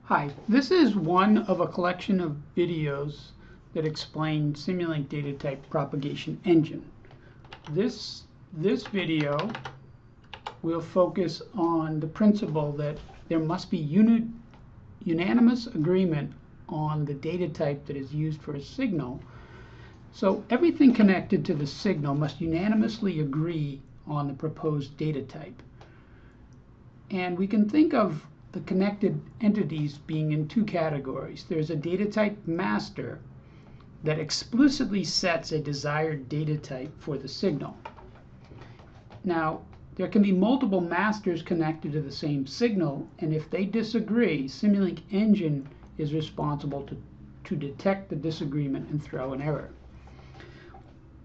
Hi, this is one of a collection of videos that explain Simulink data type propagation engine. This video will focus on the principle that there must be unanimous agreement on the data type that is used for a signal. So everything connected to the signal must unanimously agree on the proposed data type. And we can think of the connected entities being in two categories. There's a data type master that explicitly sets a desired data type for the signal. Now, there can be multiple masters connected to the same signal, and if they disagree, Simulink engine is responsible to detect the disagreement and throw an error.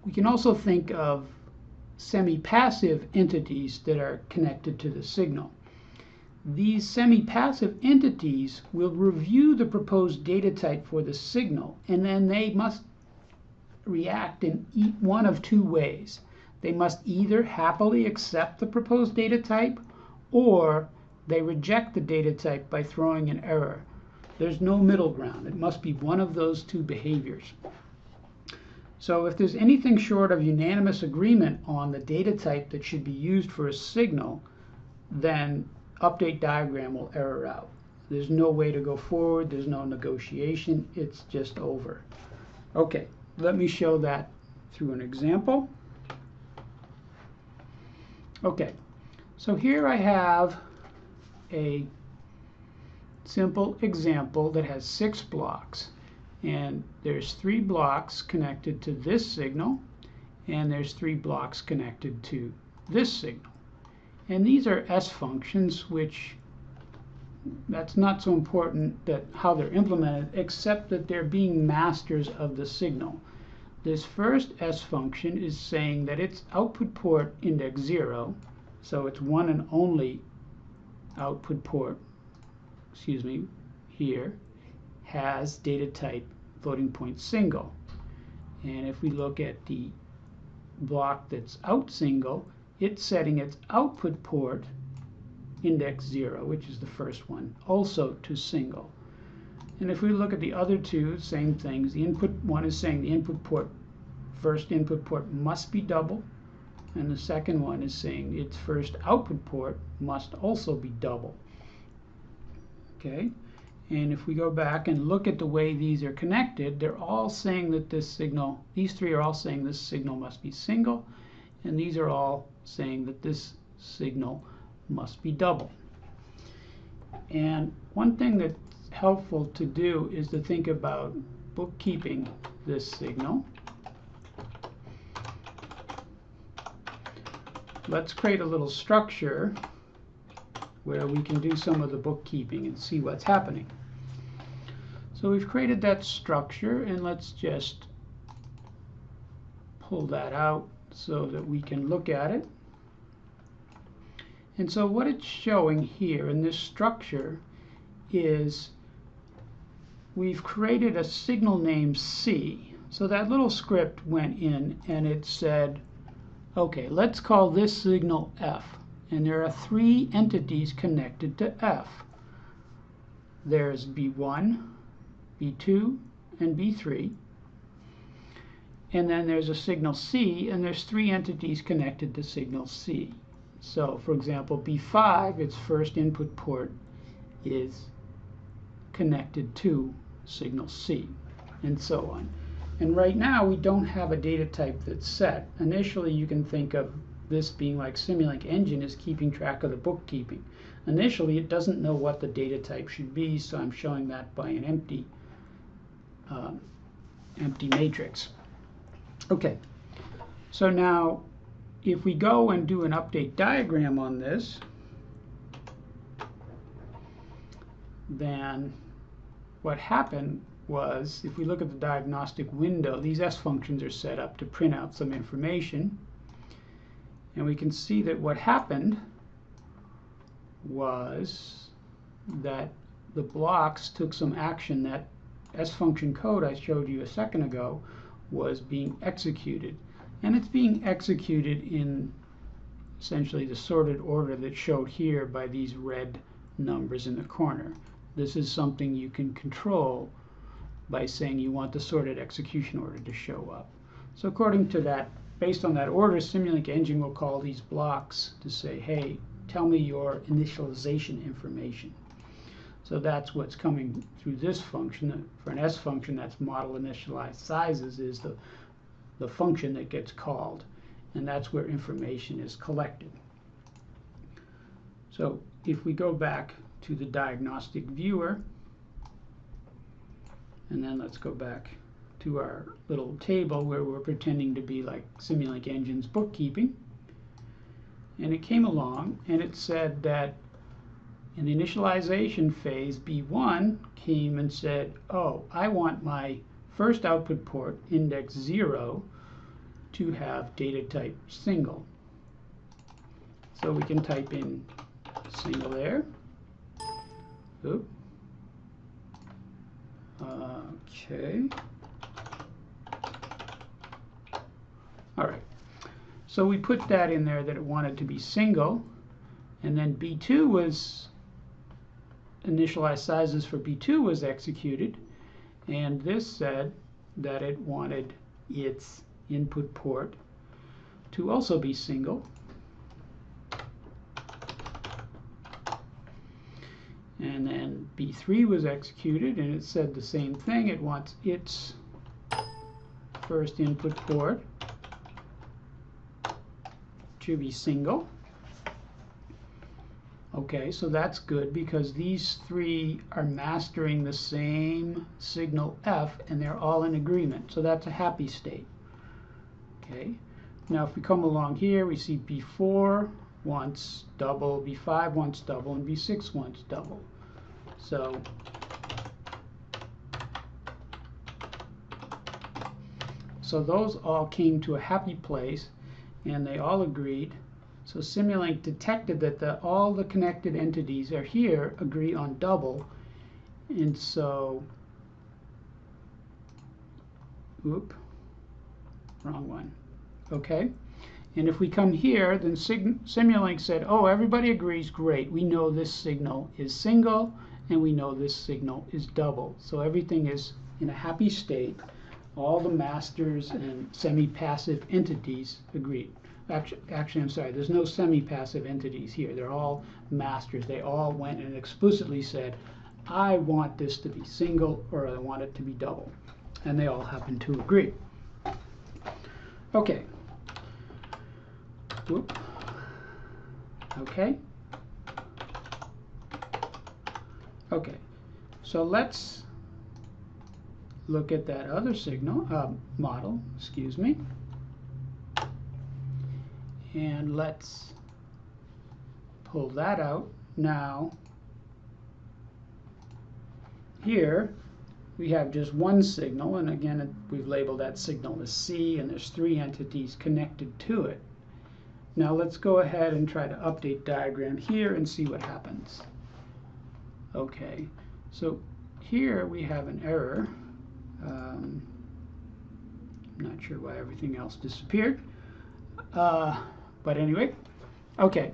We can also think of semi-passive entities that are connected to the signal. These semi-passive entities will review the proposed data type for the signal, and then they must react in one of two ways. They must either happily accept the proposed data type, or they reject the data type by throwing an error. There's no middle ground. It must be one of those two behaviors. So if there's anything short of unanimous agreement on the data type that should be used for a signal, then update diagram will error out. There's no way to go forward. There's no negotiation. It's just over. Okay, let me show that through an example. Okay, so here I have a simple example that has 6 blocks. And there's 3 blocks connected to this signal, and there's 3 blocks connected to this signal. And these are S functions, which that's not so important that how they're implemented, except that they're being masters of the signal. This first S function is saying that its output port index 0, so it's one and only output port, here, has data type floating point single. And if we look at the block that's out single, it's setting its output port index 0, which is the first one, also to single. And if we look at the other two, same things. The input one is saying the input port, first input port must be double, and the second one is saying its first output port must also be double. Okay, and if we go back and look at the way these are connected, they're all saying that this signal, these 3 are all saying this signal must be single, and these are all saying that this signal must be double. And one thing that's helpful to do is to think about bookkeeping this signal. Let's create a little structure where we can do some of the bookkeeping and see what's happening. So we've created that structure, and let's just pull that out so that we can look at it. And so what it's showing here in this structure is we've created a signal named C. So that little script went in and it said, okay, let's call this signal F. And there are 3 entities connected to F. There's B1, B2, and B3. And then there's a signal C, and there's 3 entities connected to signal C. So, for example, B5, its first input port is connected to signal C, and so on. And right now, we don't have a data type that's set. Initially, you can think of this being like Simulink engine is keeping track of the bookkeeping. Initially, it doesn't know what the data type should be, so I'm showing that by an empty matrix. Okay, so now if we go and do an update diagram on this, then what happened was, if we look at the diagnostic window, these S functions are set up to print out some information. And we can see that what happened was that the blocks took some action. That S function code I showed you a second ago was being executed. And it's being executed in essentially the sorted order that's showed here by these red numbers in the corner. This is something you can control by saying you want the sorted execution order to show up. So according to that, based on that order, Simulink engine will call these blocks to say, hey, tell me your initialization information. So that's what's coming through this function. For an S function, that's model initialized sizes is the function that gets called, and that's where information is collected. So if we go back to the diagnostic viewer, and then let's go back to our little table where we're pretending to be like Simulink Engine's bookkeeping. And it came along and it said that in the initialization phase, B1 came and said, oh, I want my first output port, index 0, to have data type single. So we can type in single there. Oop. Okay. All right. So we put that in there that it wanted to be single, and then B2 was initialized sizes for B2 was executed, and this said that it wanted its input port to also be single. And then B3 was executed, and it said the same thing. It wants its first input port to be single. Okay, so that's good because these three are mastering the same signal F, and they're all in agreement. So that's a happy state. Okay, now if we come along here, we see B4 wants double, B5 wants double, and B6 wants double. So those all came to a happy place, and they all agreed. So Simulink detected that all the connected entities are here agree on double, and so, whoop, wrong one. Okay, and if we come here, then Simulink said, oh, everybody agrees, great, we know this signal is single, and we know this signal is double. So everything is in a happy state. All the masters and semi-passive entities agreed. Actually, I'm sorry, there's no semi-passive entities here. They're all masters. They all went and explicitly said, I want this to be single, or I want it to be double. And they all happen to agree. Okay. Whoop. Okay. Okay. So let's look at that other signal, model, excuse me. And let's pull that out. Now, here we have just one signal, and again, we've labeled that signal as C, and there's three entities connected to it. Now let's go ahead and try to update diagram here and see what happens. Okay, so here we have an error. I'm not sure why everything else disappeared. But anyway, okay,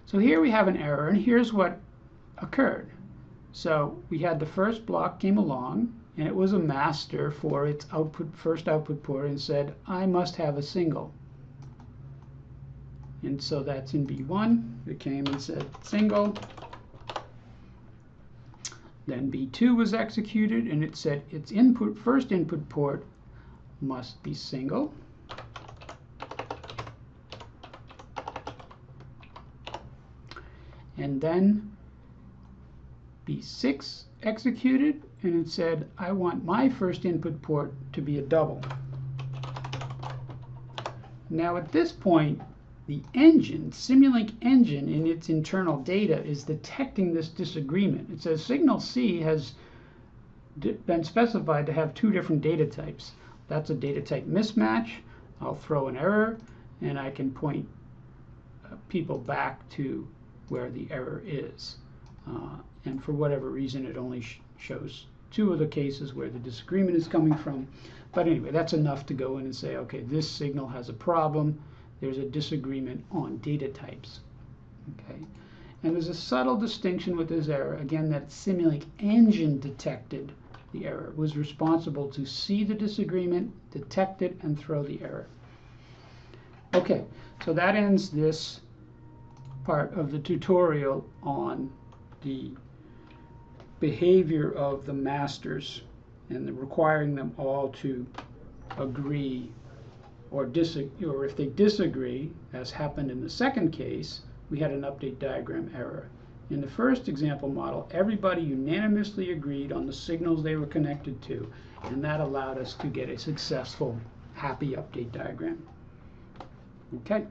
so here we have an error, and here's what occurred. So we had the first block came along, and it was a master for its first output port, and said, I must have a single. And so that's in B1. It came and said single. Then B2 was executed, and it said its first input port must be single. And then B6 executed, and it said, I want my first input port to be a double. Now at this point, the engine, Simulink engine, in its internal data is detecting this disagreement. It says signal C has been specified to have two different data types. That's a data type mismatch. I'll throw an error, and I can point people back to where the error is. And for whatever reason, it only shows two of the cases where the disagreement is coming from. But anyway, that's enough to go in and say, okay, this signal has a problem. There's a disagreement on data types. Okay, And there's a subtle distinction with this error, again, that Simulink engine detected the error, was responsible to see the disagreement, detect it, and throw the error. Okay, so that ends this part of the tutorial on the behavior of the masters and requiring them all to agree or if they disagree, as happened in the second case, we had an update diagram error. In the first example model, everybody unanimously agreed on the signals they were connected to, and that allowed us to get a successful, happy update diagram. Okay.